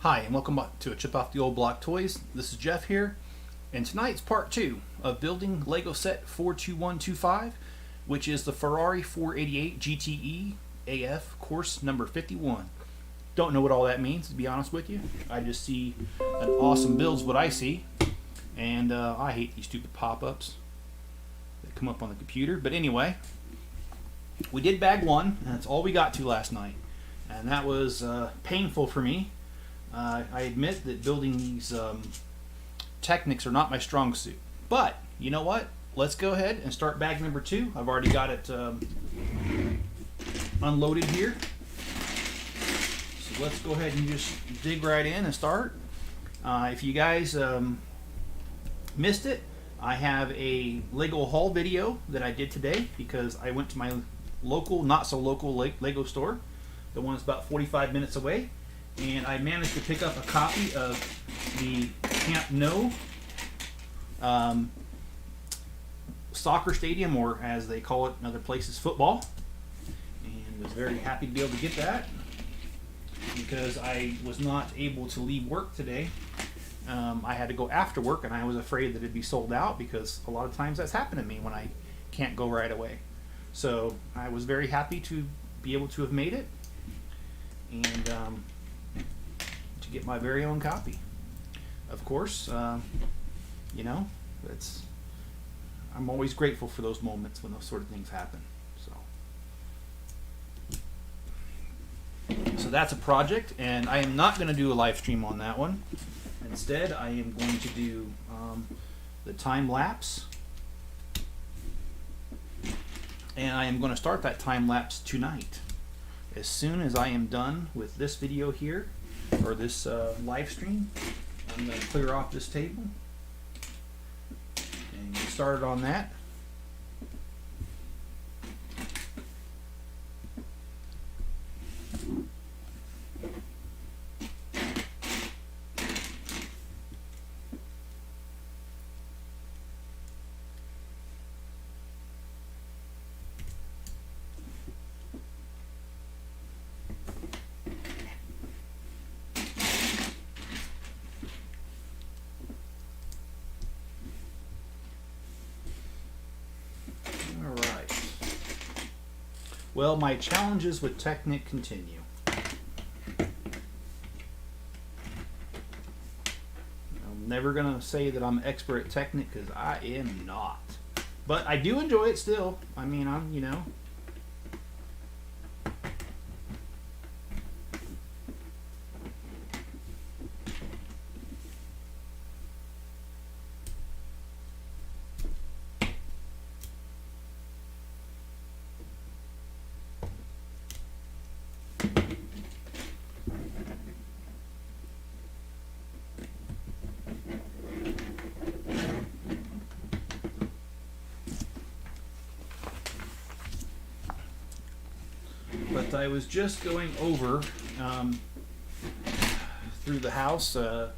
Hi, and welcome back to a Chip Off the Old Block Toys. This is Jeff here, and tonight's part 2 of building Lego set 42125, which is the Ferrari 488 GTE AF Corse number 51. Don't know what all that means, to be honest with you. I just see an awesome build's what I see, and I hate these stupid pop-ups that come up on the computer. But anyway, we did bag one, and that's all we got to last night, and that was painful for me. I admit that building these Technics are not my strong suit. But, you know what? Let's go ahead and start bag number 2. I've already got it unloaded here. So let's go ahead and just dig right in and start. If you guys missed it, I have a Lego haul video that I did today because I went to my local, not so local Lego store. The one that's about 45 minutes away. And I managed to pick up a copy of the Camp Nou soccer stadium, or as they call it in other places, football. And was very happy to be able to get that because I was not able to leave work today. I had to go after work, and I was afraid that it'd be sold out because a lot of times that's happened to me when I can't go right away. So I was very happy to be able to have made it, and to get my very own copy. Of course, you know, I'm always grateful for those moments when those sort of things happen. So that's a project, and I am not going to do a live stream on that one. Instead, I am going to do the time lapse, and I am going to start that time lapse tonight. As soon as I am done with this video here, or this live stream, I'm going to clear off this table and get started on that. Well, my challenges with Technic continue. I'm never going to say that I'm expert at Technic because I am not. But I do enjoy it still. I mean, you know. But I was just going over through the house. I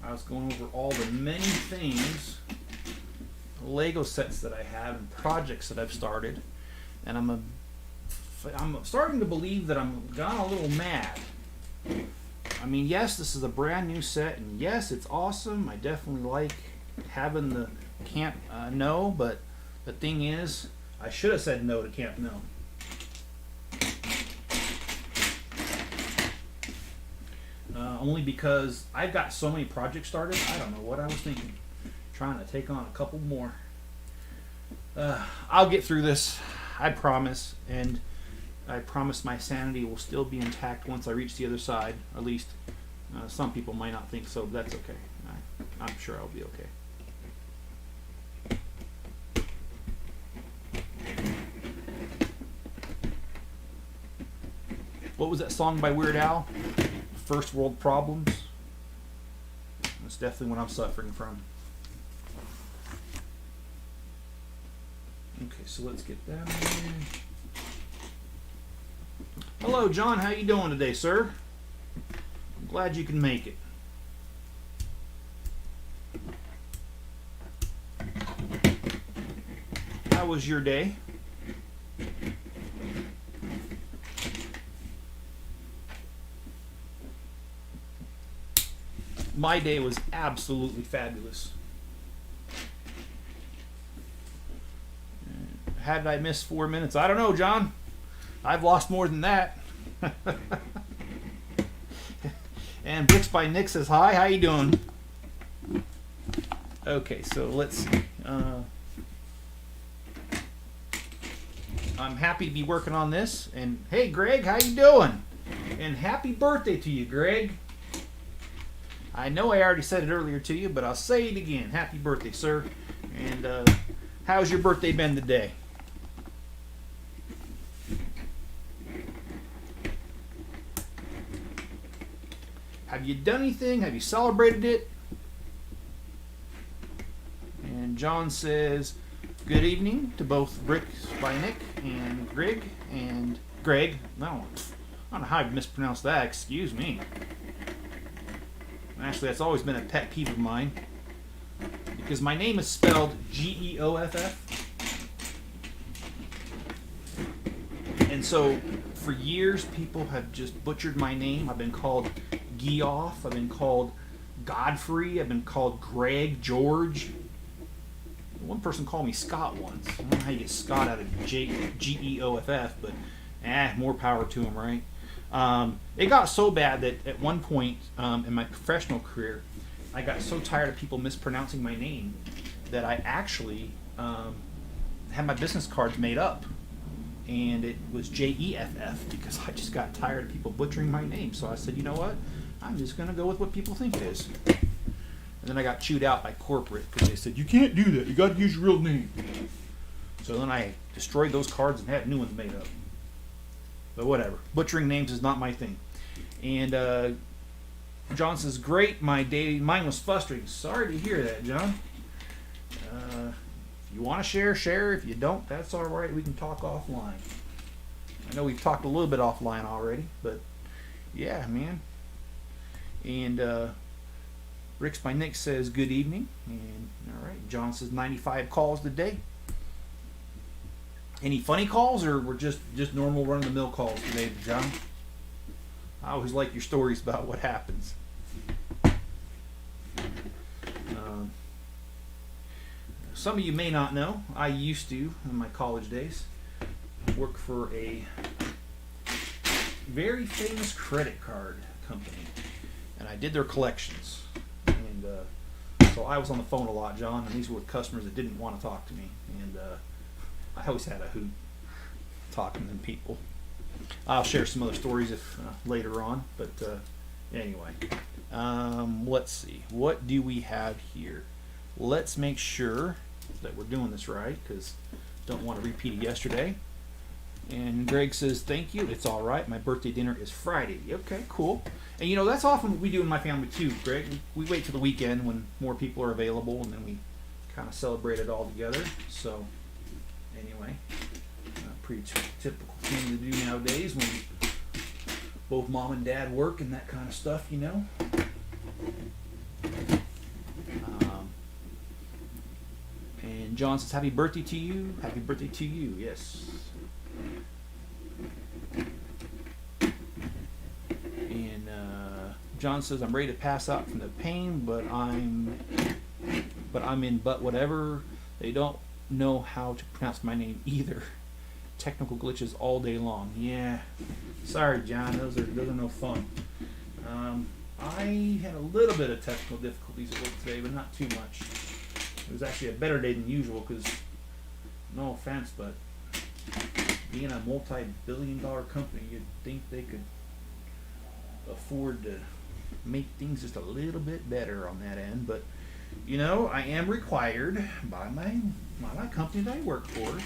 was going over all the many things, Lego sets that I have and projects that I've started, and I'm starting to believe that I'm gone a little mad. I mean, yes, this is a brand new set, and yes, it's awesome. I definitely like having the Camp Nou, but the thing is, I should have said no to Camp Nou. Only because I've got so many projects started. I don't know what I was thinking. Trying to take on a couple more. I'll get through this, I promise, and I promise my sanity will still be intact once I reach the other side. At least some people might not think so, but that's okay. I'm sure I'll be okay. What was that song by Weird Al? First World Problems. That's definitely what I'm suffering from. Okay, so let's get that in. Hello, John. How you doing today, sir? I'm glad you can make it. How was your day? My day was absolutely fabulous. How did I miss 4 minutes? I don't know, John. I've lost more than that. And Bricks by Nick says, hi, how you doing? Okay, so let's see. I'm happy to be working on this. And hey, Greg, how you doing? And happy birthday to you, Greg. I know I already said it earlier to you, but I'll say it again. Happy birthday, sir. And how's your birthday been today? Have you done anything? Have you celebrated it? And John says, good evening to both Bricks by Nick and Greg. And Greg, no, I don't know how I mispronounced that. Excuse me. Actually, that's always been a pet peeve of mine. Because my name is spelled Geoff. And so, for years, people have just butchered my name. I've been called Geoff. I've been called Godfrey. I've been called Greg, George. One person called me Scott once. I don't know how you get Scott out of Geoff, but more power to him, right? It got so bad that at one point in my professional career, I got so tired of people mispronouncing my name that I actually had my business cards made up. And it was Jeff because I just got tired of people butchering my name. So I said, you know what? I'm just going to go with what people think it is. And then I got chewed out by corporate because they said, you can't do that. You got to use your real name. So then I destroyed those cards and had new ones made up. But whatever. Butchering names is not my thing. And John says, great, mine was frustrating. Sorry to hear that, John. If you want to share, share. If you don't, that's all right. We can talk offline. I know we've talked a little bit offline already, but yeah, man. And Bricks by Nick says, good evening. And all right, John says 95 calls today. Any funny calls, or we're just normal run-of-the-mill calls today, John? I always like your stories about what happens. Some of you may not know, I used to, in my college days, work for a very famous credit card company. And I did their collections. And so I was on the phone a lot, John, and these were with customers that didn't want to talk to me. And I always had a hoot talking to people. I'll share some other stories if later on, but anyway. Let's see. What do we have here? Let's make sure that we're doing this right, because don't want to repeat it yesterday. And Greg says, thank you. It's all right. My birthday dinner is Friday. Okay, cool. And you know, that's often what we do in my family too, Greg. We wait till the weekend when more people are available, and then we kind of celebrate it all together. So anyway, pretty typical thing to do nowadays when both mom and dad work and that kind of stuff, you know. And John says, happy birthday to you. Happy birthday to you. Yes. And John says, I'm ready to pass out from the pain, but I'm in but whatever. They don't know how to pronounce my name either. Technical glitches all day long. Yeah. Sorry, John. Those are no fun. I had a little bit of technical difficulties at work today, but not too much. It was actually a better day than usual because, no offense, but being a multi-billion-dollar company, you'd think they could afford to make things just a little bit better on that end. But, you know, I am required by my company that I work for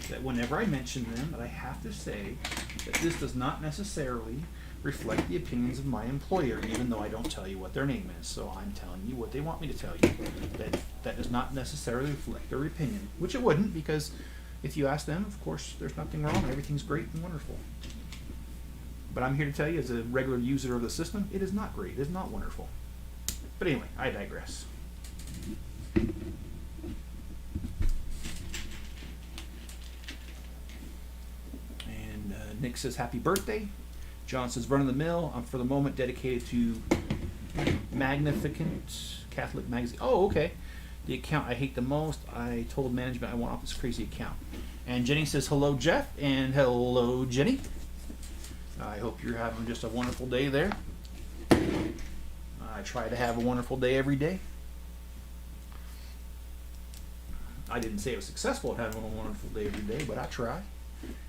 that whenever I mention them, that I have to say that this does not necessarily reflect the opinions of my employer, even though I don't tell you what their name is. So I'm telling you what they want me to tell you. That does not necessarily reflect their opinion, which it wouldn't, because if you ask them, of course, there's nothing wrong and everything's great and wonderful. But I'm here to tell you, as a regular user of the system, it is not great. It is not wonderful. But anyway, I digress. And Nick says, happy birthday. John says, run of the mill. I'm for the moment dedicated to Magnificent Catholic Magazine. Oh, okay. The account I hate the most. I told management I want off this crazy account. And Jenny says, hello, Jeff, and hello, Jenny. I hope you're having just a wonderful day there. I try to have a wonderful day every day. I didn't say I was successful at having a wonderful day every day, but I try.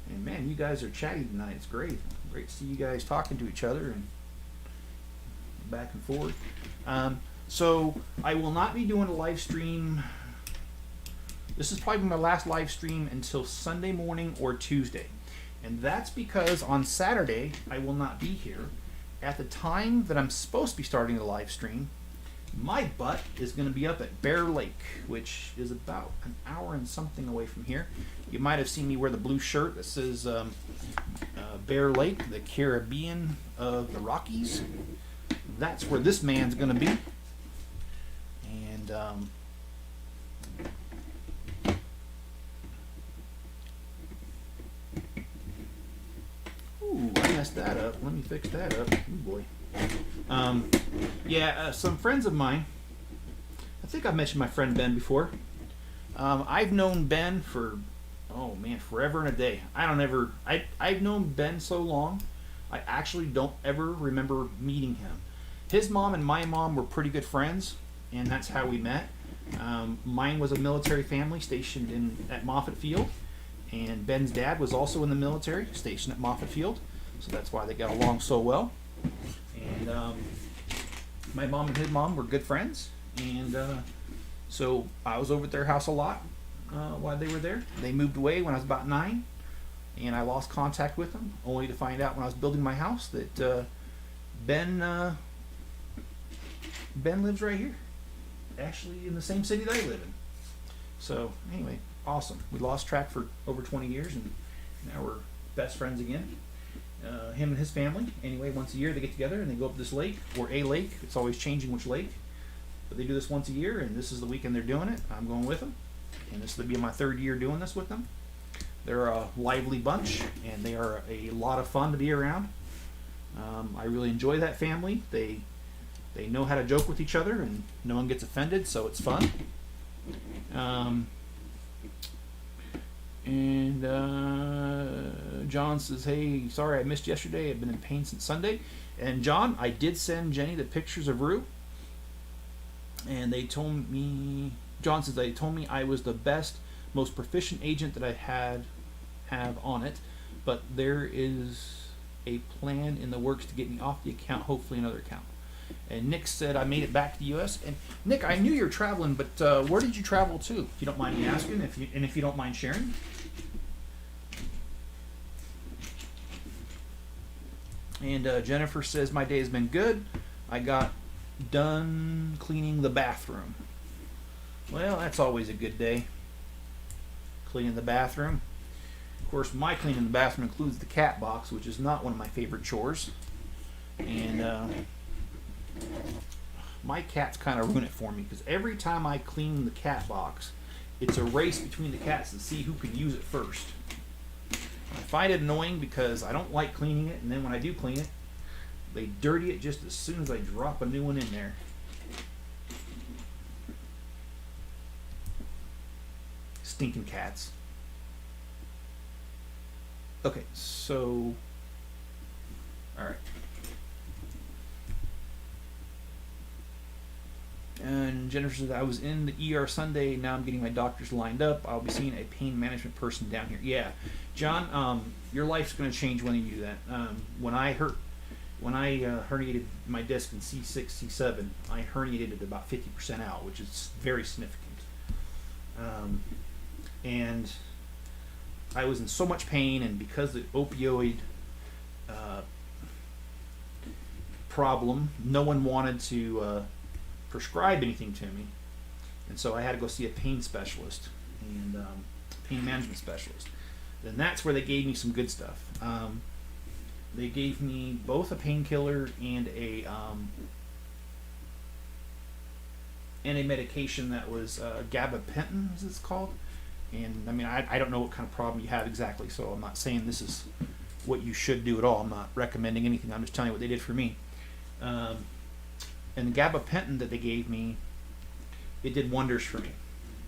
And man, you guys are chatty tonight. It's great. Great to see you guys talking to each other and back and forth. So I will not be doing a live stream. This is probably my last live stream until Sunday morning or Tuesday. And that's because on Saturday I will not be here. At the time that I'm supposed to be starting the live stream, my butt is going to be up at Bear Lake, which is about an hour and something away from here. You might have seen me wear the blue shirt that says Bear Lake, the Caribbean of the Rockies. That's where this man's going to be. And ooh, I messed that up. Let me fix that up. Oh boy. Some friends of mine, I think I've mentioned my friend Ben before. I've known Ben for, oh man, forever and a day. I've known Ben so long, I actually don't ever remember meeting him. His mom and my mom were pretty good friends, and that's how we met. Mine was a military family stationed at Moffett Field, and Ben's dad was also in the military, stationed at Moffett Field, so that's why they got along so well. And my mom and his mom were good friends, and so I was over at their house a lot while they were there. They moved away when I was about 9, and I lost contact with them, only to find out when I was building my house that Ben lives right here, actually in the same city that I live in. So anyway, awesome. We lost track for over 20 years, and now we're best friends again. Him and his family. Anyway, once a year they get together and they go up this lake, or a lake. It's always changing which lake. But they do this once a year, and this is the weekend they're doing it. I'm going with them. And this will be my 3rd year doing this with them. They're a lively bunch, and they are a lot of fun to be around. I really enjoy that family. They know how to joke with each other, and no one gets offended, so it's fun. John says, hey, sorry I missed yesterday. I've been in pain since Sunday. And John, I did send Jenny the pictures of Rue. And they told me, John says, they told me I was the best, most proficient agent that I have on it. But there is a plan in the works to get me off the account, hopefully another account. And Nick said I made it back to the U.S. And Nick, I knew you were traveling, but where did you travel to? If you don't mind me asking, if you don't mind sharing. And Jennifer says my day has been good. I got done cleaning the bathroom. Well, that's always a good day. Cleaning the bathroom. Of course, my cleaning the bathroom includes the cat box, which is not one of my favorite chores. And my cats kind of ruin it for me, because every time I clean the cat box, it's a race between the cats to see who can use it first. I find it annoying because I don't like cleaning it, and then when I do clean it, they dirty it just as soon as I drop a new one in there. Stinking cats. Okay, so, alright. And Jennifer says, I was in the ER Sunday, now I'm getting my doctors lined up. I'll be seeing a pain management person down here. Yeah, John, your life's going to change when you do that. When I herniated my disc in C6, C7, I herniated it about 50% out, which is very significant. And I was in so much pain, and because of the opioid problem, no one wanted to prescribe anything to me, and so I had to go see a pain specialist and pain management specialist. Then that's where they gave me some good stuff. They gave me both a painkiller and a medication that was gabapentin, as it's called. And I mean, I don't know what kind of problem you have exactly, so I'm not saying this is what you should do at all. I'm not recommending anything. I'm just telling you what they did for me. And the gabapentin that they gave me, it did wonders for me,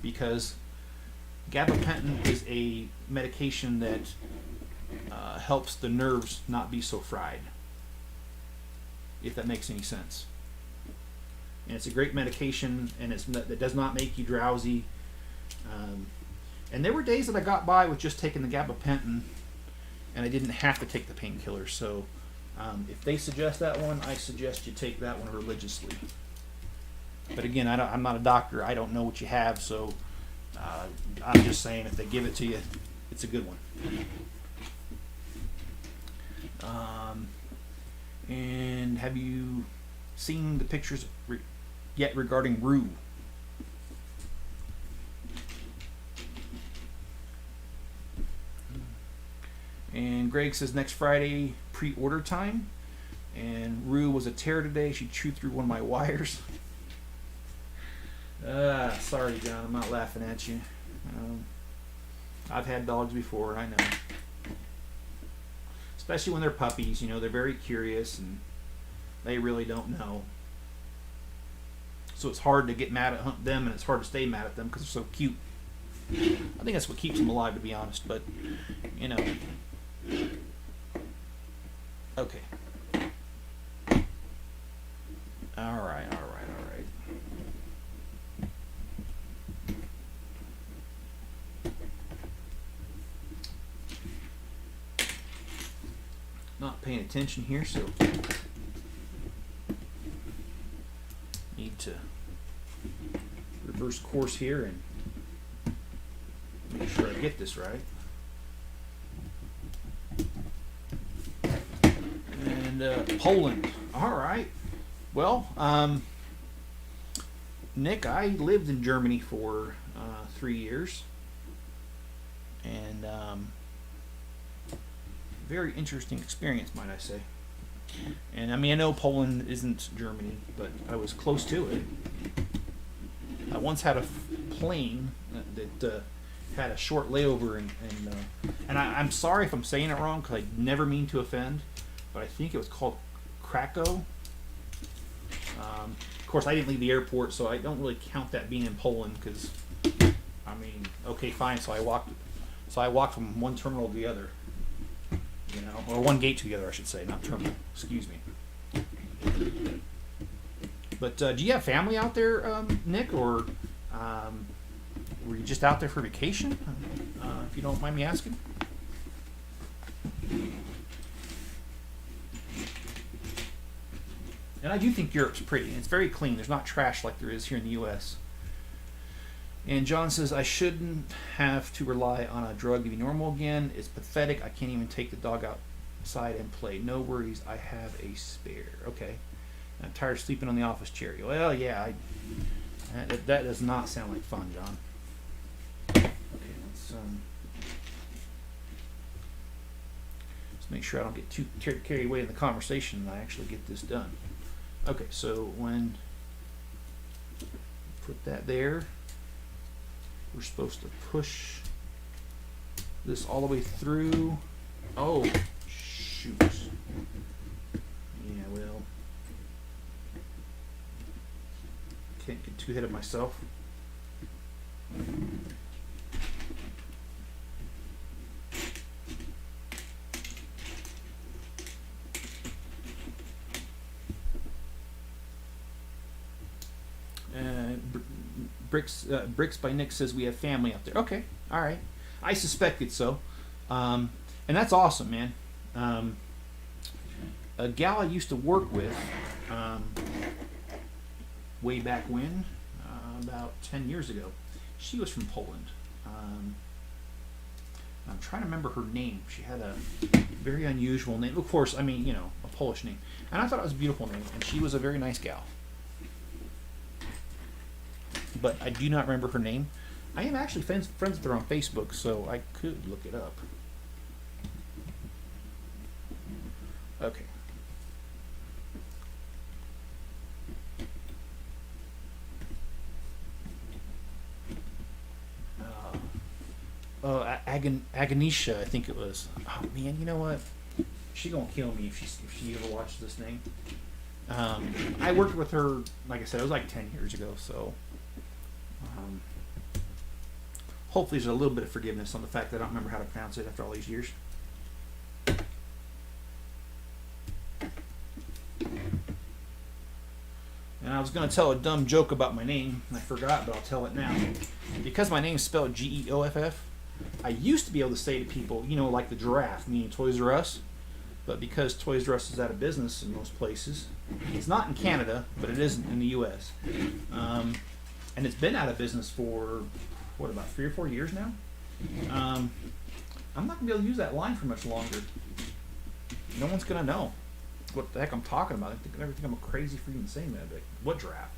because gabapentin is a medication that helps the nerves not be so fried, if that makes any sense. And it's a great medication, and it does not make you drowsy. And there were days that I got by with just taking the gabapentin, and I didn't have to take the painkiller. So if they suggest that one, I suggest you take that one religiously. But again, I'm not a doctor. I don't know what you have, so I'm just saying if they give it to you, it's a good one. And have you seen the pictures yet regarding Rue? And Greg says next Friday pre-order time. And Rue was a terror today. She chewed through one of my wires. Sorry, John. I'm not laughing at you. I've had dogs before. I know. Especially when they're puppies. You know, they're very curious and they really don't know. So it's hard to get mad at them, and it's hard to stay mad at them because they're so cute. I think that's what keeps them alive, to be honest. But, you know. Okay. All right. Not paying attention here, so need to reverse course here and make sure I get this right. And Poland. All right. Well, Nick, I lived in Germany for 3 years, and very interesting experience, might I say. And I mean, I know Poland isn't Germany, but I was close to it. I once had a plane that had a short layover, and I'm sorry if I'm saying it wrong, because I never mean to offend, but I think it was called Krakow. Of course, I didn't leave the airport, so I don't really count that being in Poland, because, I mean, okay, fine. So I walked from one terminal to the other, you know, or one gate to the other, I should say, not terminal. Excuse me. But do you have family out there, Nick, or were you just out there for vacation? If you don't mind me asking. And I do think Europe's pretty. It's very clean. There's not trash like there is here in the U.S. And John says, I shouldn't have to rely on a drug to be normal again. It's pathetic. I can't even take the dog outside and play. No worries. I have a spare. Okay. I'm tired of sleeping on the office chair. Well, yeah. That does not sound like fun, John. Okay, let's make sure I don't get too carried away in the conversation and I actually get this done. Okay, so when put that there, we're supposed to push this all the way through. Oh, shoot. Yeah, well, can't get too ahead of myself. Bricks by Nick says we have family up there. Okay, all right. I suspected so, and that's awesome, man. A gal I used to work with way back when, about 10 years ago, she was from Poland. I'm trying to remember her name. She had a very unusual name. Of course, I mean, you know, a Polish name, and I thought it was a beautiful name, and she was a very nice gal. But I do not remember her name. I am actually friends with her on Facebook, so I could look it up. Okay. Aganisha, I think it was. Oh man, you know what? She gonna kill me if she ever watches this name. I worked with her, like I said, it was like 10 years ago, so hopefully there's a little bit of forgiveness on the fact that I don't remember how to pronounce it after all these years. And I was going to tell a dumb joke about my name, and I forgot, but I'll tell it now. Because my name is spelled Geoff, I used to be able to say to people, you know, like the giraffe, meaning Toys R Us. But because Toys R Us is out of business in most places, it's not in Canada, but it is in the U.S. And it's been out of business for, what, about 3 or 4 years now? I'm not going to be able to use that line for much longer. No one's going to know what the heck I'm talking about. They're going to think I'm crazy for even saying that. Like, what giraffe?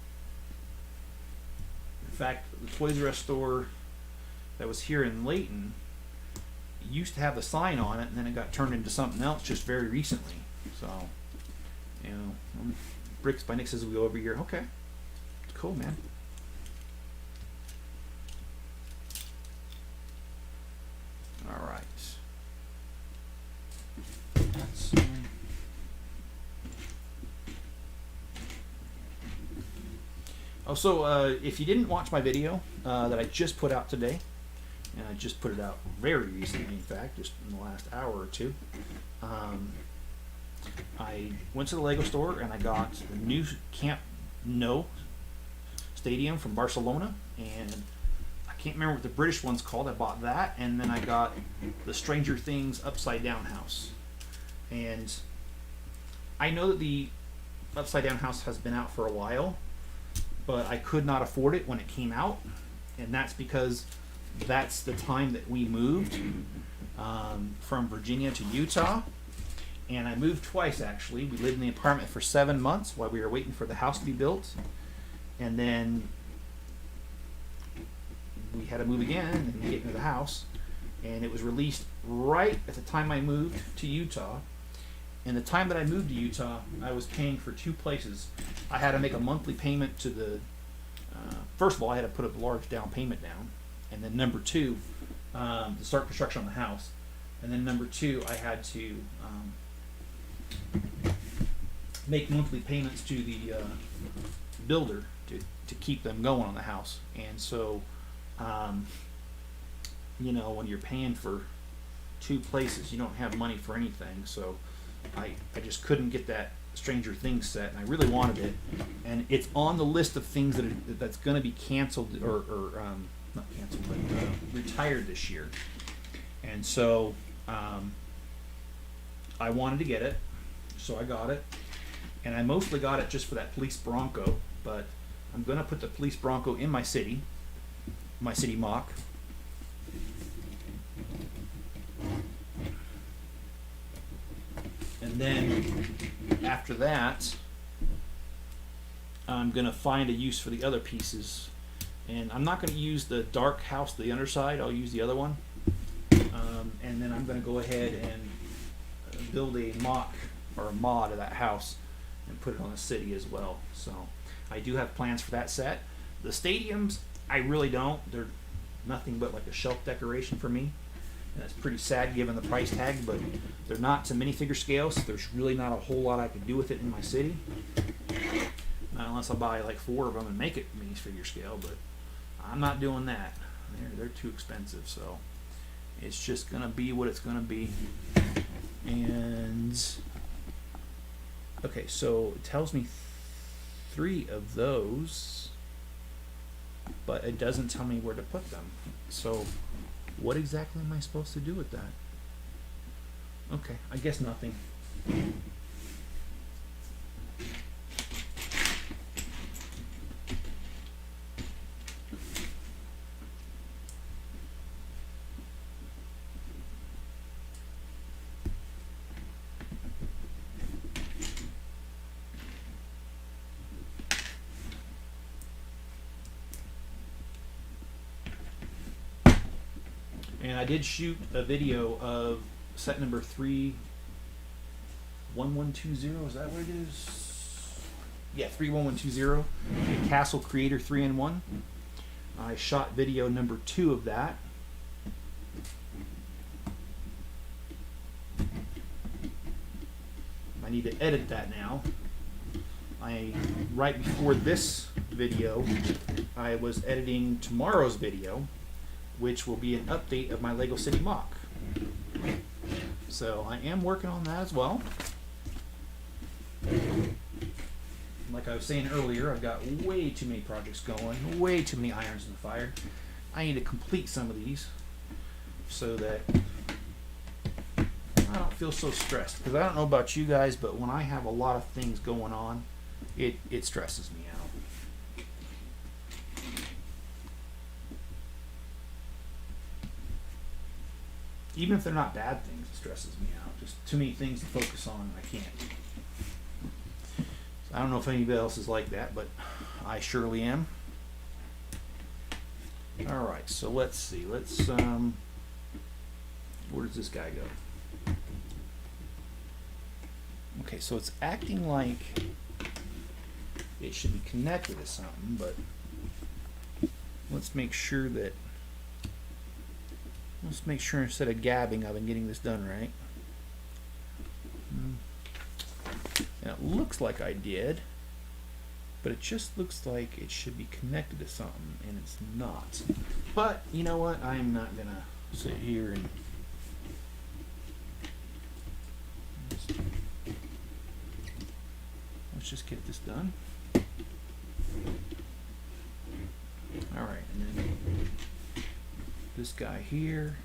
In fact, the Toys R Us store that was here in Layton used to have the sign on it, and then it got turned into something else just very recently. So, you know, Bricks by Nick says we go over here. Okay, cool, man. All right. That's, if you didn't watch my video that I just put out today, and I just put it out very recently, in fact, just in the last hour or two. I went to the Lego store and I got the new Camp Nou stadium from Barcelona, and I can't remember what the British one's called. I bought that, and then I got the Stranger Things Upside Down house. And I know that the Upside Down house has been out for a while, but I could not afford it when it came out, and that's because that's the time that we moved from Virginia to Utah. And I moved twice, actually. We lived in the apartment for 7 months while we were waiting for the house to be built, and then we had to move again and get into the house, and it was released right at the time I moved to Utah. And the time that I moved to Utah, I was paying for 2 places. I had to make a monthly payment to the first of all, I had to put a large down payment down, and then number 2, to start construction on the house, and then number 2, I had to make monthly payments to the builder to keep them going on the house. And so, you know, when you're paying for 2 places, you don't have money for anything. So I just couldn't get that Stranger Things set, and I really wanted it. And it's on the list of things that's going to be canceled or not canceled, but retired this year. And so I wanted to get it, so I got it. And I mostly got it just for that police Bronco, but I'm going to put the police Bronco in my city mock. And then after that, I'm going to find a use for the other pieces. And I'm not going to use the dark house, the underside. I'll use the other one. And then I'm going to go ahead and build a mock or a mod of that house and put it on the city as well. So I do have plans for that set. The stadiums, I really don't. They're nothing but like a shelf decoration for me. And it's pretty sad given the price tag, but they're not to minifigure scale, so there's really not a whole lot I can do with it in my city. Not unless I buy like 4 of them and make it minifigure scale, but I'm not doing that. They're too expensive, so it's just going to be what it's going to be. And okay, so it tells me 3 of those, but it doesn't tell me where to put them. So what exactly am I supposed to do with that? Okay, I guess nothing. And I did shoot a video of set number 31120. Is that what it is? Yeah, 31120. The Castle Creator 3-in-1. I shot video number 2 of that. I need to edit that now. right before this video, I was editing tomorrow's video, which will be an update of my Lego City mock. So I am working on that as well. Like I was saying earlier, I've got way too many projects going, way too many irons in the fire. I need to complete some of these so that I don't feel so stressed. Because I don't know about you guys, but when I have a lot of things going on, it stresses me out. Even if they're not bad things, it stresses me out. Just too many things to focus on, I can't. I don't know if anybody else is like that, but I surely am. Alright, so let's see. Where does this guy go? Okay, so it's acting like it should be connected to something, but let's make sure instead of gabbing, I've been getting this done right. And it looks like I did, but it just looks like it should be connected to something, and it's not. But you know what? I'm not gonna sit here and let's just get this done. All right, and then this guy here.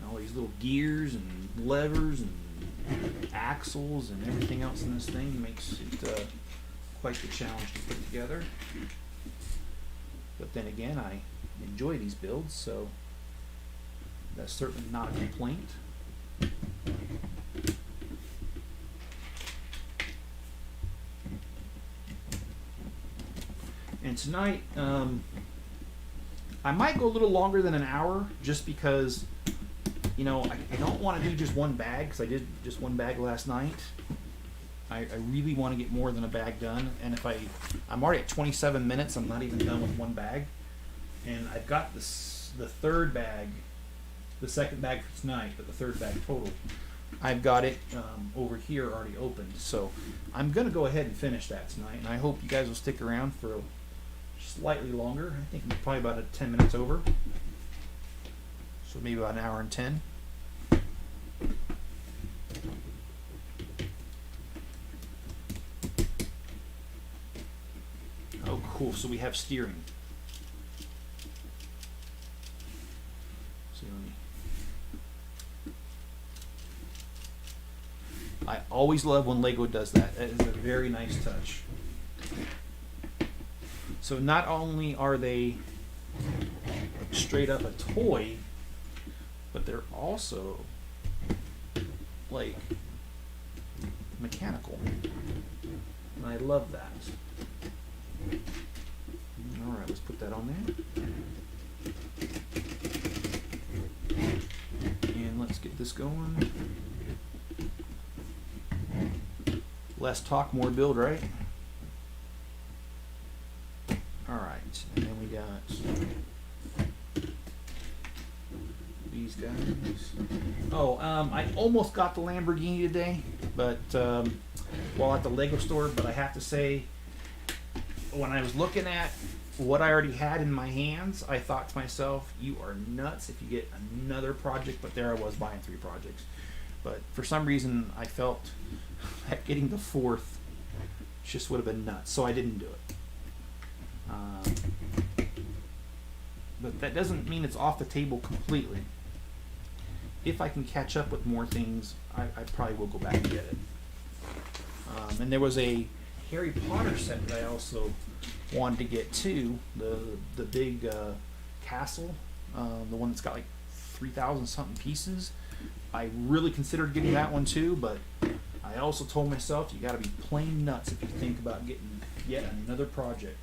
All these little gears and levers and axles and everything else in this thing makes it quite the challenge to put together. But then again, I enjoy these builds, so that's certainly not a complaint. And tonight, I might go a little longer than an hour, just because, you know, I don't want to do just one bag, because I did just one bag last night. I really want to get more than a bag done, and if I'm already at 27 minutes, I'm not even done with one bag, and I've got the third bag, the second bag for tonight, but the third bag total, I've got it over here already opened, so I'm going to go ahead and finish that tonight, and I hope you guys will stick around for slightly longer. I think probably about 10 minutes over, so maybe about an hour and 10. Oh, cool. So we have steering. So I always love when Lego does that. That is a very nice touch. So not only are they straight up a toy, but they're also like mechanical. And I love that. Alright, let's put that on there. And let's get this going. Less talk, more build, right? Alright, and then we got these guys. Oh, I almost got the Lamborghini today, but while at the Lego store, but I have to say, when I was looking at what I already had in my hands, I thought to myself, you are nuts if you get another project. But there I was buying 3 projects. But for some reason, I felt that getting the 4th just would have been nuts, so I didn't do it. But that doesn't mean it's off the table completely. If I can catch up with more things, I probably will go back and get it. And there was a Harry Potter set that I also wanted to get too, the big castle, the one that's got like 3,000 something pieces. I really considered getting that one too, but I also told myself you got to be plain nuts if you think about getting yet another project.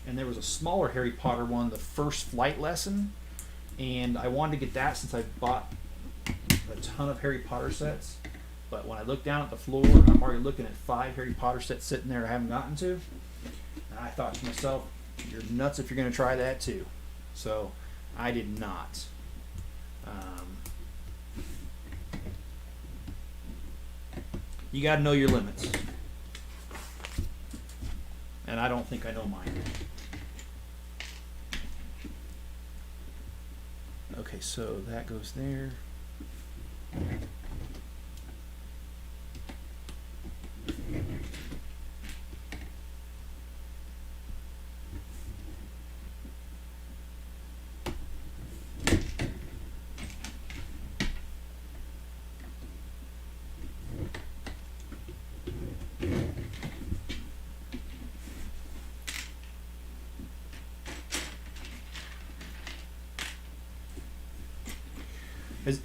And there was a smaller Harry Potter one, the First Flight Lesson, and I wanted to get that since I bought a ton of Harry Potter sets. But when I look down at the floor, I'm already looking at 5 Harry Potter sets sitting there I haven't gotten to. And I thought to myself, you're nuts if you're going to try that too. So I did not. You got to know your limits. And I don't think I know mine. Okay, so that goes there.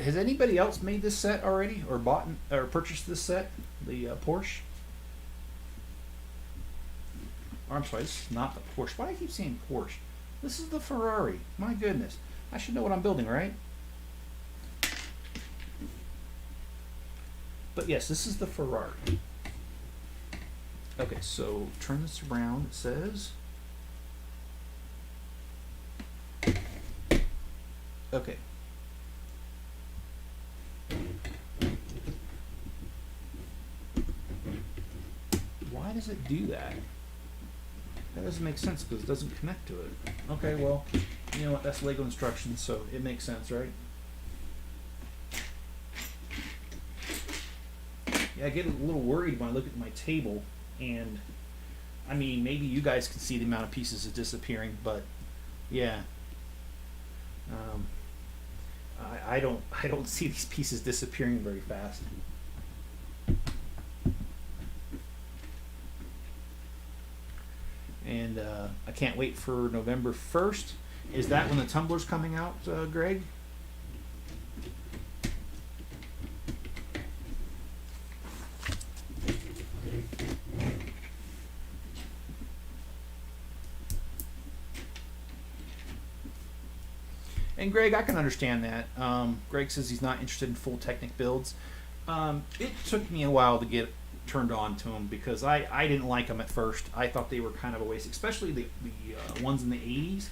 Has anybody else made this set already, or bought or purchased this set, the Porsche? Or, I'm sorry, this is not the Porsche. Why do I keep saying Porsche? This is the Ferrari. My goodness, I should know what I'm building, right? But yes, this is the Ferrari. Okay, so turn this around. It says. Okay. Why does it do that? That doesn't make sense because it doesn't connect to it. Okay, well, you know what? That's Lego instructions, so it makes sense, right? Yeah, I get a little worried when I look at my table, and I mean, maybe you guys can see the amount of pieces is disappearing, but yeah, I don't see these pieces disappearing very fast. And I can't wait for November 1st. Is that when the tumbler's coming out, Greg? And Greg, I can understand that. Greg says he's not interested in full Technic builds. It took me a while to get turned on to them because I didn't like them at first. I thought they were kind of a waste, especially the ones in the 80s,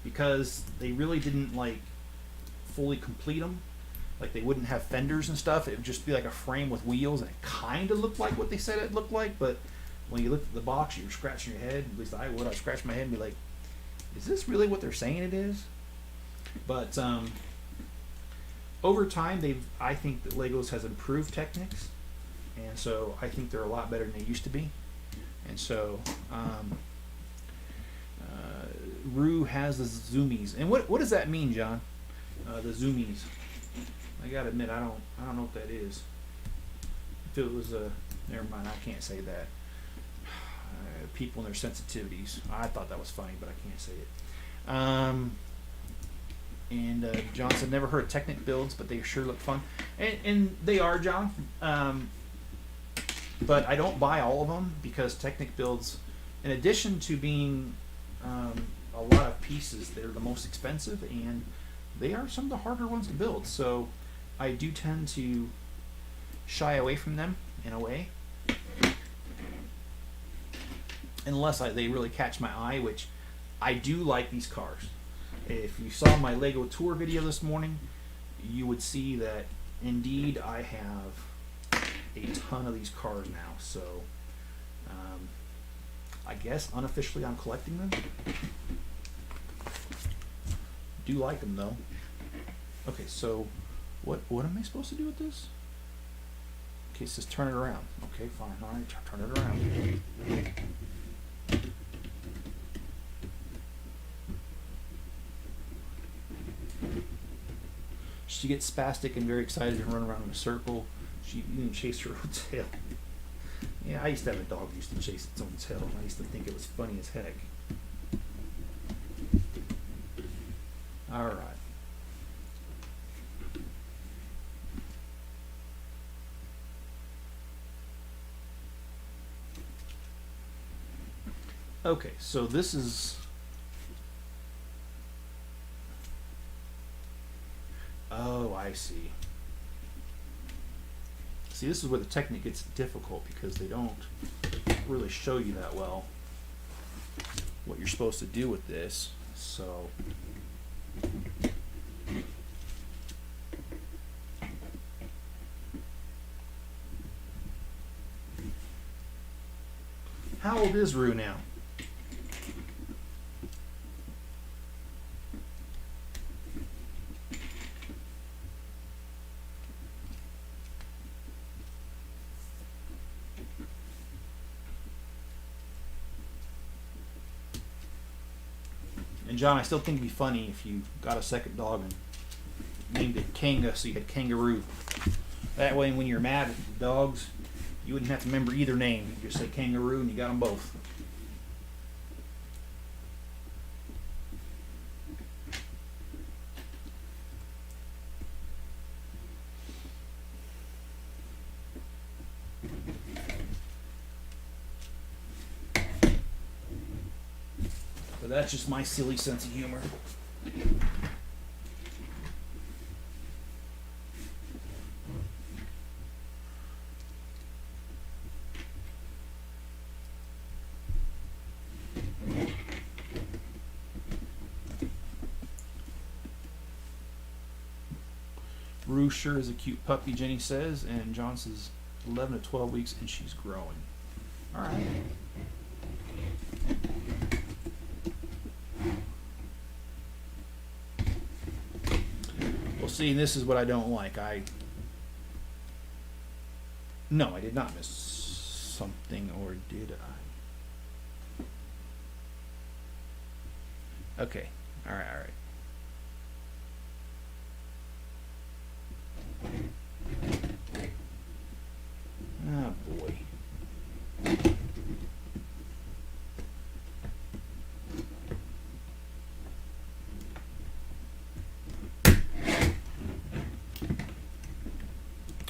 because they really didn't like fully complete them. Like they wouldn't have fenders and stuff. It would just be like a frame with wheels, and it kind of looked like what they said it looked like. But when you looked at the box, you were scratching your head. At least I would. I'd scratch my head and be like, "Is this really what they're saying it is?" But over time, I think that Legos has improved Technics, and so I think they're a lot better than they used to be. And so Rue has the zoomies. And what does that mean, John? The zoomies. I gotta admit, I don't know what that is. If it was never mind, I can't say that. People and their sensitivities. I thought that was funny, but I can't say it. And John said, never heard of Technic builds, but they sure look fun. And they are, John. But I don't buy all of them because Technic builds, in addition to being a lot of pieces, they're the most expensive, and they are some of the harder ones to build. So I do tend to shy away from them in a way. Unless they really catch my eye, which I do like these cars. If you saw my Lego tour video this morning, you would see that indeed I have a ton of these cars now. So I guess unofficially I'm collecting them. Do like them though. Okay, so what am I supposed to do with this? Okay, it says turn it around. Okay, fine. All right, turn it around. She gets spastic and very excited and run around in a circle. She even chased her own tail. Yeah, I used to have a dog who used to chase its own tail, and I used to think it was funny as heck. All right. Okay, so this is... Oh, I see. See, this is where the Technic gets difficult because they don't really show you that well what you're supposed to do with this. So old is Rue now? And John, I still think it'd be funny if you got a second dog and named it Kanga, so you had Kangaroo. That way, when you're mad at the dogs, you wouldn't have to remember either name. You just say Kangaroo, and you got them both. But that's just my silly sense of humor. Rue sure is a cute puppy, Jenny says, and John says 11 to 12 weeks and she's growing. All right. Well, see, this is what I don't like. No, I did not miss something, or did I? Okay. All right, all right. Oh boy.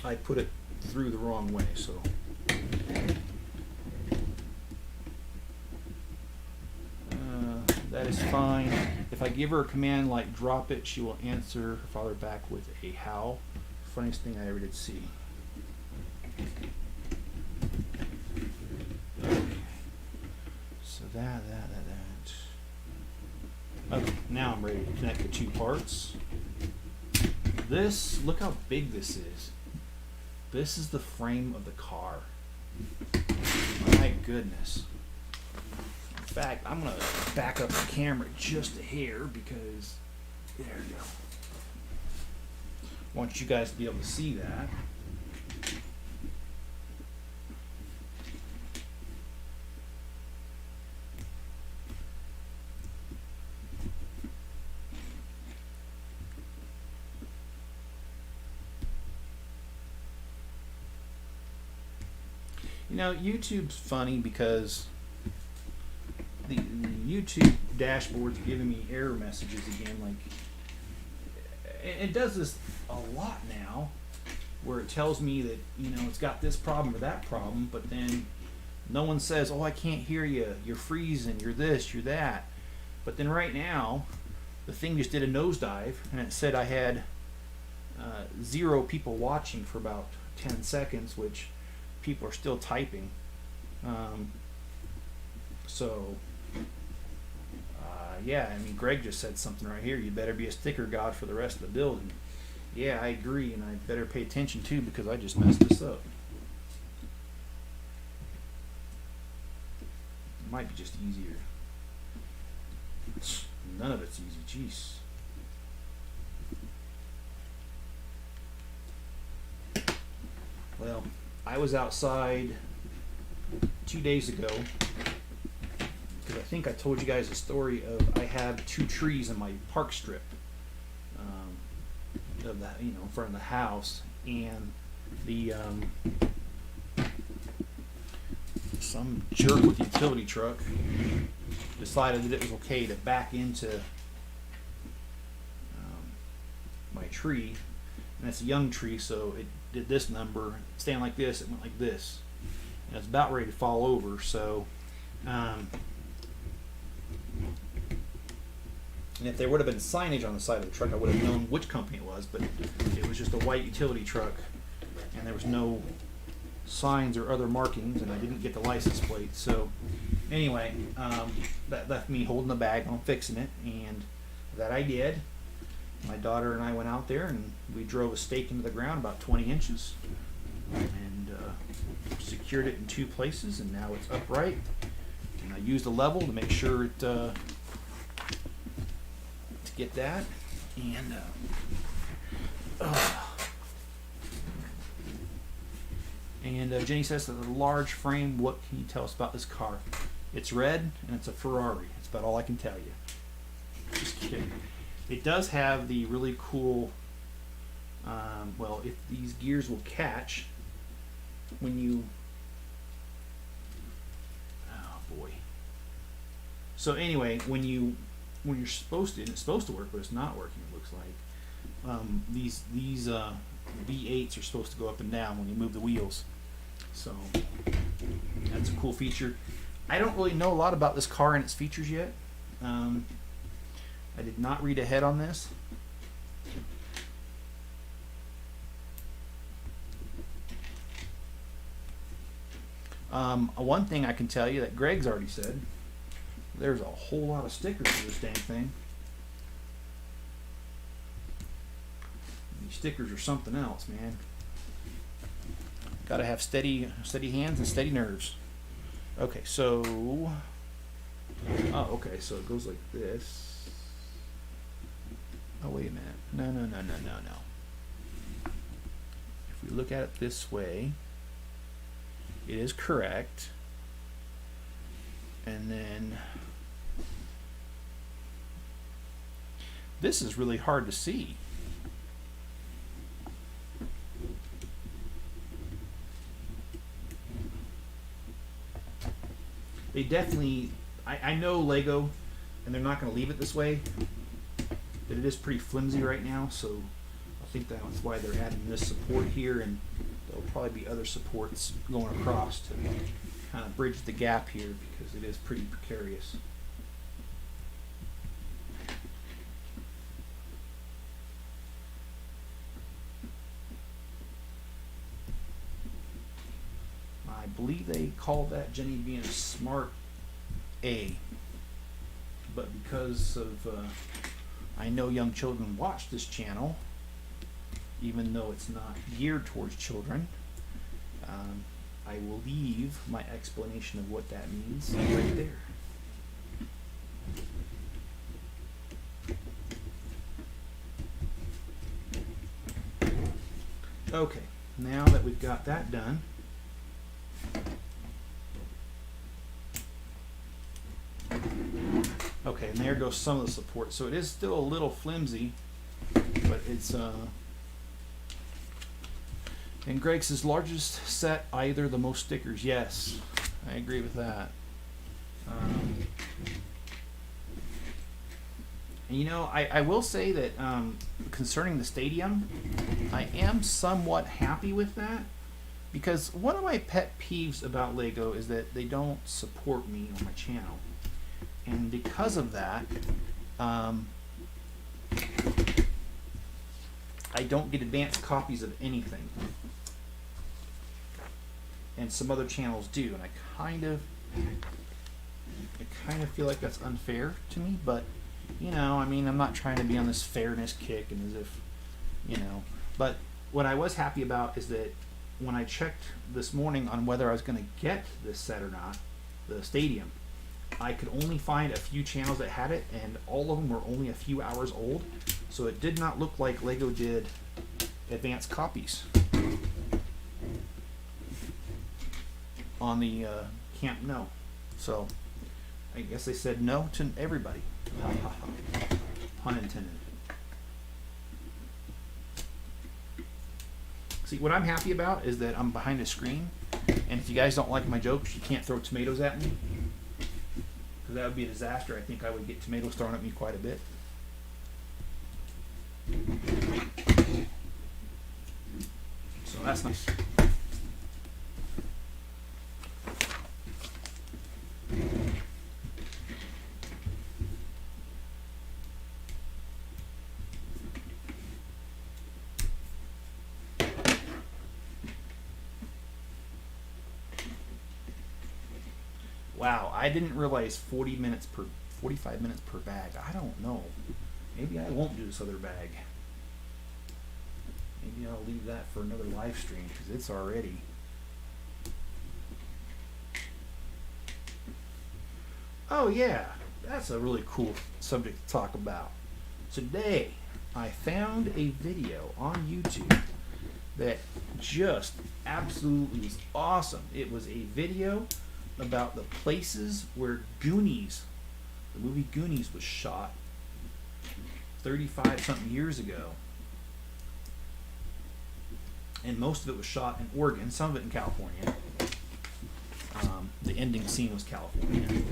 I put it through the wrong way, so. That is fine. If I give her a command like drop it, she will answer her father back with a howl. Funniest thing I ever did see. Okay. So that. Okay, now I'm ready to connect the two parts. This, look how big this is. This is the frame of the car. My goodness. In fact, I'm going to back up the camera just a hair because, there we go. I want you guys to be able to see that. You know, YouTube's funny because the YouTube dashboard's giving me error messages again. Like, it does this a lot now, where it tells me that, you know, it's got this problem or that problem, but then no one says, oh, I can't hear you, you're freezing, you're this, you're that. But then right now, the thing just did a nosedive, and it said I had 0 people watching for about 10 seconds, which people are still typing. Yeah, I mean, Greg just said something right here. You better be a sticker god for the rest of the building. Yeah, I agree, and I better pay attention too because I just messed this up. It might be just easier. None of it's easy, jeez. Well, I was outside 2 days ago because I think I told you guys a story of I have 2 trees in my park strip of that, you know, in front of the house, and the some jerk with a utility truck decided that it was okay to back into my tree, and it's a young tree, so it did this number, staying like this, it went like this, and it's about ready to fall over. So and if there would have been signage on the side of the truck, I would have known which company it was, but it was just a white utility truck, and there was no signs or other markings, and I didn't get the license plate. So anyway, that left me holding the bag on fixing it, and that I did. My daughter and I went out there, and we drove a stake into the ground about 20 inches, and secured it in 2 places, and now it's upright. I used a level to make sure it to get that, and Jenny says that the large frame. What can you tell us about this car? It's red and it's a Ferrari. That's about all I can tell you. Just kidding. It does have the really cool. Well, if these gears will catch when you. Oh boy. So anyway, when you're supposed to, and it's supposed to work, but it's not working. It looks like these V8s are supposed to go up and down when you move the wheels. So that's a cool feature. I don't really know a lot about this car and its features yet. I did not read ahead on this. One thing I can tell you that Greg's already said, there's a whole lot of stickers for this dang thing. These stickers are something else, man. Gotta have steady hands and steady nerves. Okay, so okay, so it goes like this. Oh, wait a minute. No. If we look at it this way, it is correct. And then this is really hard to see. They definitely, I know Lego, and they're not going to leave it this way, but it is pretty flimsy right now, so I think that's why they're adding this support here, and there'll probably be other supports going across to kind of bridge the gap here, because it is pretty precarious. I believe they call that Jenny being a smart A, but because of I know young children watch this channel, even though it's not geared towards children, I will leave my explanation of what that means right there. Okay, now that we've got that done, okay, and there goes some of the support. So it is still a little flimsy, but it's and Greg says largest set, either the most stickers. Yes, I agree with that. And you know, I will say that concerning the stadium, I am somewhat happy with that, because one of my pet peeves about Lego is that they don't support me on my channel, and because of that, I don't get advanced copies of anything, and some other channels do, and I kind of feel like that's unfair to me. But you know, I mean, I'm not trying to be on this fairness kick and as if, you know. But what I was happy about is that when I checked this morning on whether I was going to get this set or not, the stadium, I could only find a few channels that had it, and all of them were only a few hours old, so it did not look like Lego did advanced copies on the Camp No. So I guess they said no to everybody. Ha ha ha. Pun intended. See, what I'm happy about is that I'm behind a screen, and if you guys don't like my jokes, you can't throw tomatoes at me, because that would be a disaster. I think I would get tomatoes thrown at me quite a bit. So that's nice. Wow, I didn't realize 45 minutes per bag. I don't know. Maybe I won't do this other bag. Maybe I'll leave that for another live stream, because it's already. Oh yeah, that's a really cool subject to talk about. Today, I found a video on YouTube that just absolutely was awesome. It was a video about the places where Goonies, the movie Goonies, was shot 35 something years ago. And most of it was shot in Oregon, some of it in California. The ending scene was California.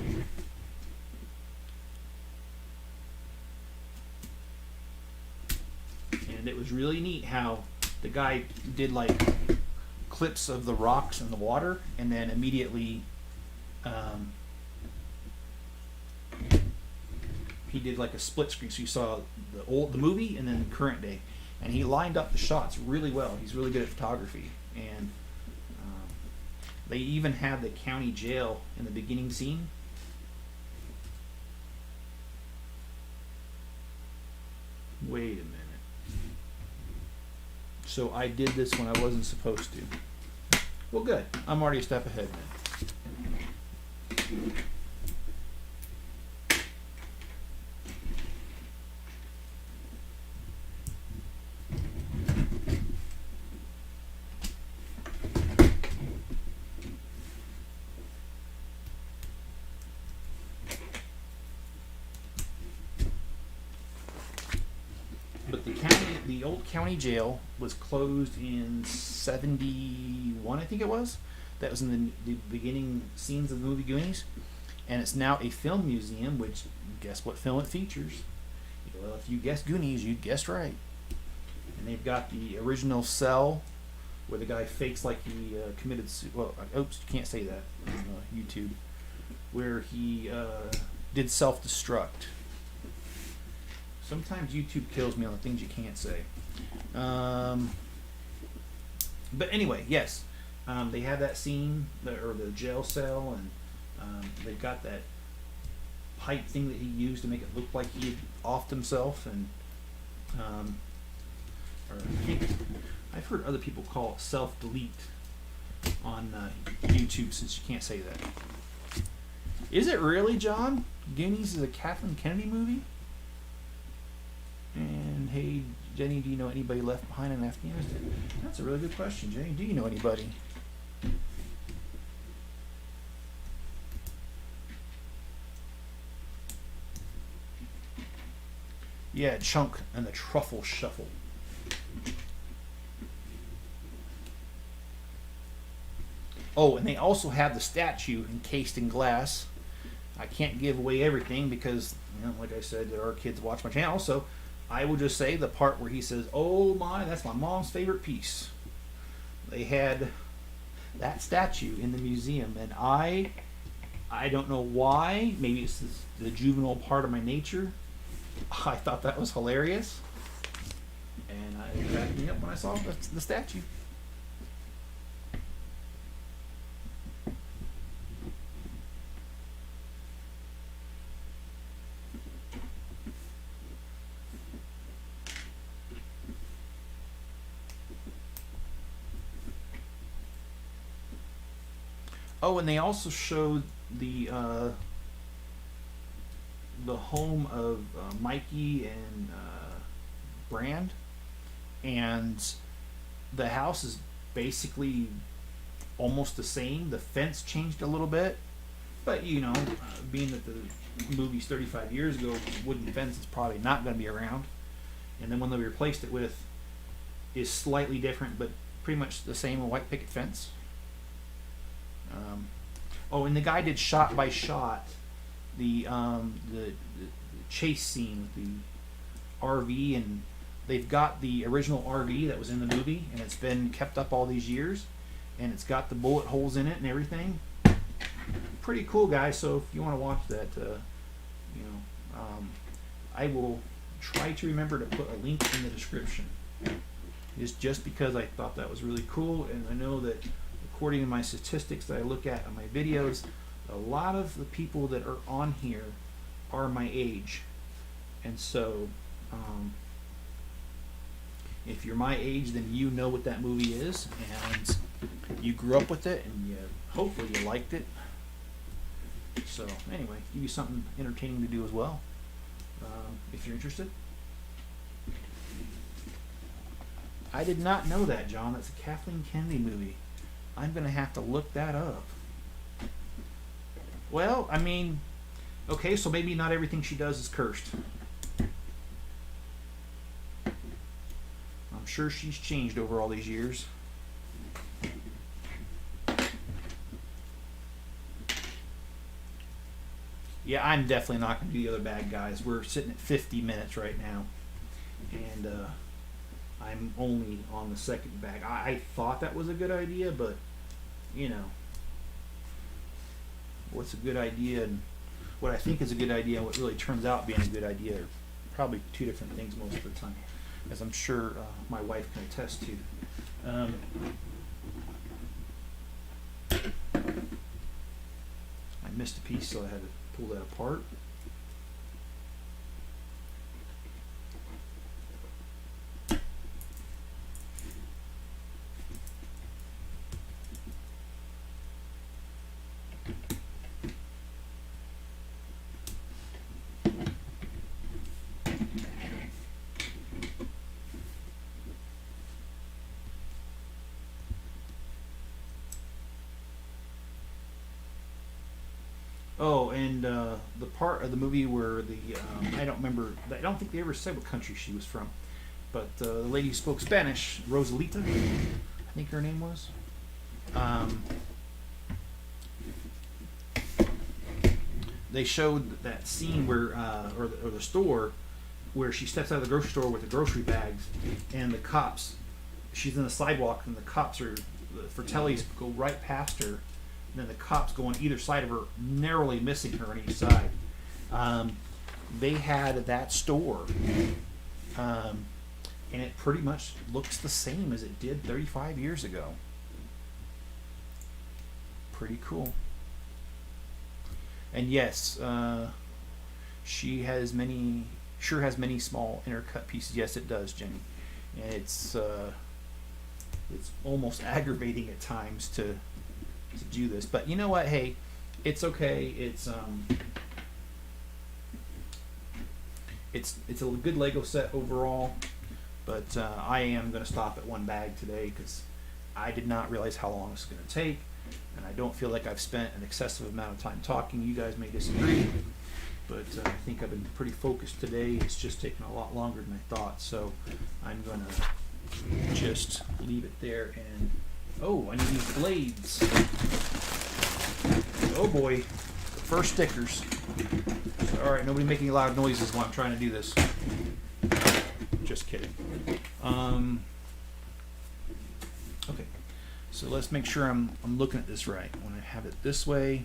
And it was really neat how the guy did like clips of the rocks and the water, and then immediately he did like a split screen, so you saw the movie and then current day, and he lined up the shots really well. He's really good at photography, and they even had the county jail in the beginning scene. Wait a minute. So I did this when I wasn't supposed to. Well, good. I'm already a step ahead then. But the old county jail was closed in '71, I think it was. That was in the beginning scenes of the movie Goonies, and it's now a film museum. Which, guess what film it features? Well, if you guessed Goonies, you guessed right. And they've got the original cell where the guy fakes like he committed. Well, oops, you can't say that on YouTube. Where he did self-destruct. Sometimes YouTube kills me on the things you can't say. But anyway, yes, they have that scene, or the jail cell, and they've got that pipe thing that he used to make it look like he had offed himself, and or I think I've heard other people call it self-delete on YouTube, since you can't say that. Is it really, John? Goonies is a Kathleen Kennedy movie? And hey, Jenny, do you know anybody left behind in Afghanistan? That's a really good question, Jenny. Do you know anybody? Yeah, Chunk and the Truffle Shuffle. Oh, and they also have the statue encased in glass. I can't give away everything because, like I said, there are kids watch my channel, so I will just say the part where he says, "Oh my, that's my mom's favorite piece." They had that statue in the museum, and I don't know why. Maybe it's the juvenile part of my nature. I thought that was hilarious, and it cracked me up when I saw the statue. Oh, and they also showed the home of Mikey and Brand, and the house is basically almost the same. The fence changed a little bit, but being that the movie's 35 years ago, wooden fence is probably not going to be around. And then when they replaced it with is slightly different, but pretty much the same white picket fence. And the guy did shot by shot the chase scene with the RV, and they've got the original RV that was in the movie, and it's been kept up all these years, and it's got the bullet holes in it and everything. Pretty cool, guys. So if you want to watch that, I will try to remember to put a link in the description. It's just because I thought that was really cool, and I know that according to my statistics that I look at on my videos, a lot of the people that are on here are my age. And so if you're my age, then you know what that movie is, and you grew up with it, and hopefully you liked it. So anyway, give you something entertaining to do as well, if you're interested. I did not know that, John. That's a Kathleen Kennedy movie. I'm going to have to look that up. Well, I mean, okay, so maybe not everything she does is cursed. I'm sure she's changed over all these years. Yeah, I'm definitely not going to do the other bag, guys. We're sitting at 50 minutes right now. And I'm only on the second bag. I thought that was a good idea, but, you know, what's a good idea and what I think is a good idea and what really turns out being a good idea are probably two different things most of the time, as I'm sure my wife can attest to. I missed a piece, so I had to pull that apart. Oh, and the part of the movie where the I don't remember. I don't think they ever said what country she was from, but the lady who spoke Spanish, Rosalita, I think her name was. They showed that scene where, or the store, where she steps out of the grocery store with the grocery bags, and the cops. She's in the sidewalk, and the cops are, for tellies, go right past her. And then the cops go on either side of her, narrowly missing her on each side. They had that store, and it pretty much looks the same as it did 35 years ago. Pretty cool. And yes, she has sure has many small intercut pieces. Yes, it does, Jenny. And it's almost aggravating at times to do this, but you know what? Hey, it's okay. It's a good Lego set overall, but I am going to stop at one bag today because I did not realize how long this was going to take, and I don't feel like I've spent an excessive amount of time talking. You guys may disagree, but I think I've been pretty focused today. It's just taken a lot longer than I thought, so I'm going to just leave it there. And oh, I need these blades. Oh boy, the first stickers. So, all right, nobody making loud noises while I'm trying to do this. Just kidding. Okay, so let's make sure I'm looking at this right. When I have it this way,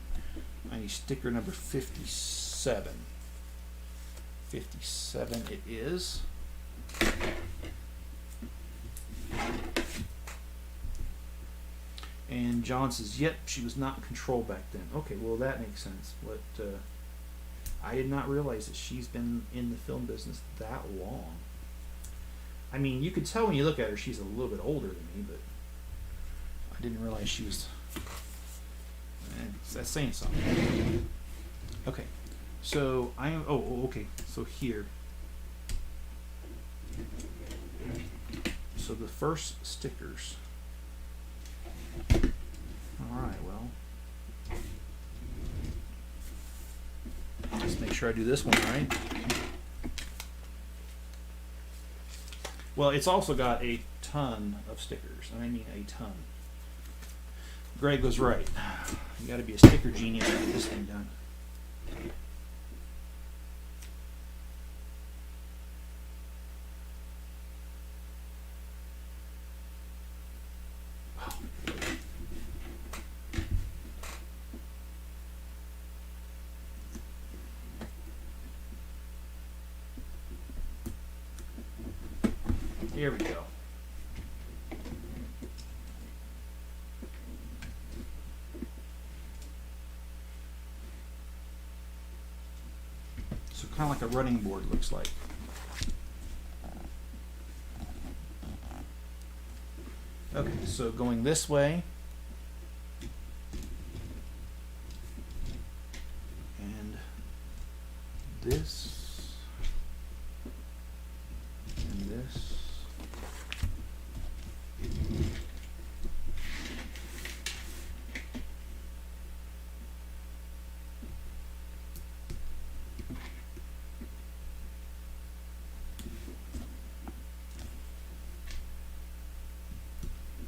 I need sticker number 57. 57 it is. And John says, yep, she was not controlled back then. Okay, well, that makes sense. But I did not realize that she's been in the film business that long. I mean, you could tell when you look at her, she's a little bit older than me, but I didn't realize she was... that's saying something. Okay, so okay, so here. So the first stickers... Alright, well, let's make sure I do this one right. Well, it's also got a ton of stickers. I mean, a ton. Greg was right. You gotta be a sticker genius to get this thing done. Here we go. So kind of like a running board looks like. Okay, so going this way. this and this.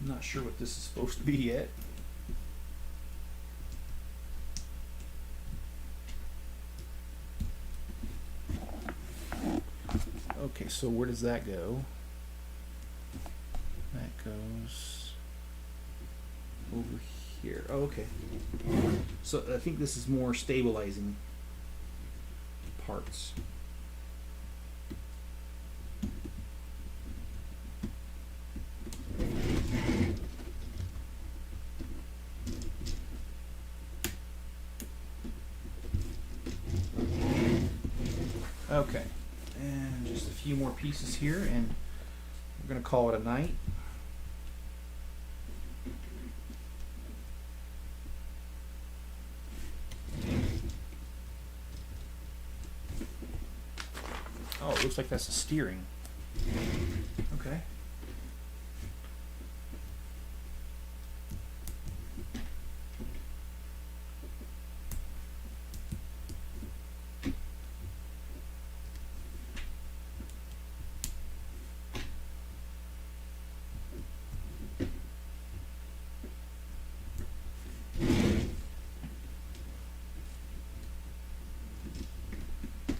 I'm not sure what this is supposed to be yet. Okay, so where does that go? That goes over here. Oh, okay. So I think this is more stabilizing parts. Okay, and just a few more pieces here, and we're going to call it a night. Oh, it looks like that's the steering. Okay.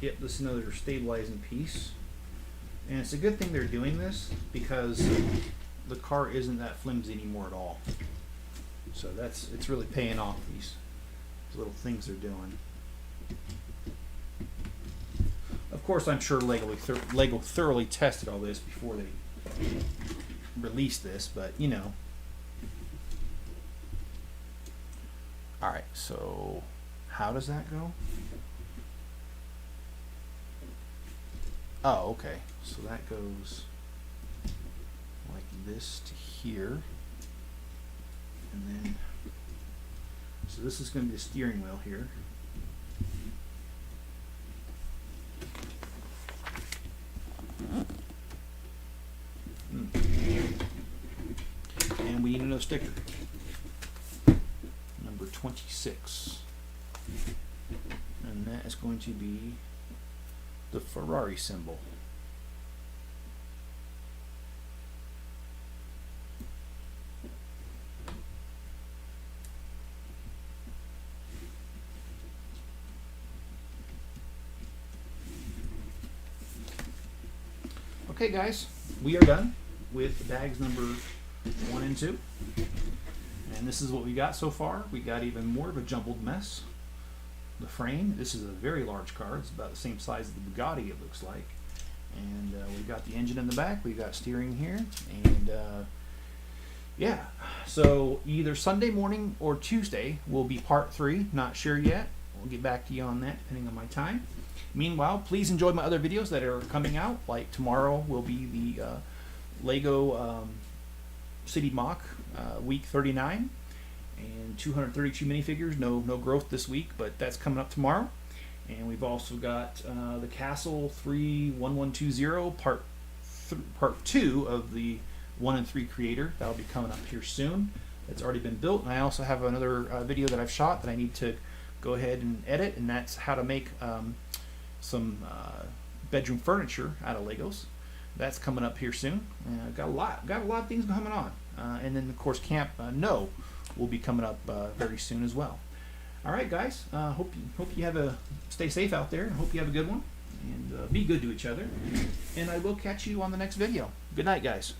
Yep, this is another stabilizing piece. And it's a good thing they're doing this because the car isn't that flimsy anymore at all. So it's really paying off, these little things they're doing. Of course, I'm sure Lego thoroughly tested all this before they released this, but you know. Alright, so how does that go? Oh, okay. So that goes like this to here. And then, so this is going to be the steering wheel here. And we need another sticker. Number 26. And that is going to be the Ferrari symbol. Okay guys, we are done with bags number 1 and 2. And this is what we got so far. We got even more of a jumbled mess. The frame, this is a very large car. It's about the same size as the Bugatti, it looks like. And we've got the engine in the back. We've got steering here. And yeah, so either Sunday morning or Tuesday will be part 3. Not sure yet. We'll get back to you on that depending on my time. Meanwhile, please enjoy my other videos that are coming out. Like tomorrow will be the Lego City Mock week 39. And 232 minifigures, no growth this week, but that's coming up tomorrow. And we've also got the Castle 31120 part 2 of the 1 and 3 creator. That'll be coming up here soon. It's already been built, and I also have another video that I've shot that I need to go ahead and edit, and that's how to make some bedroom furniture out of Legos. That's coming up here soon. Got a lot of things coming on, and then of course Camp No will be coming up very soon as well. All right, guys. Hope you stay safe out there. Hope you have a good one, and be good to each other. And I will catch you on the next video. Good night, guys.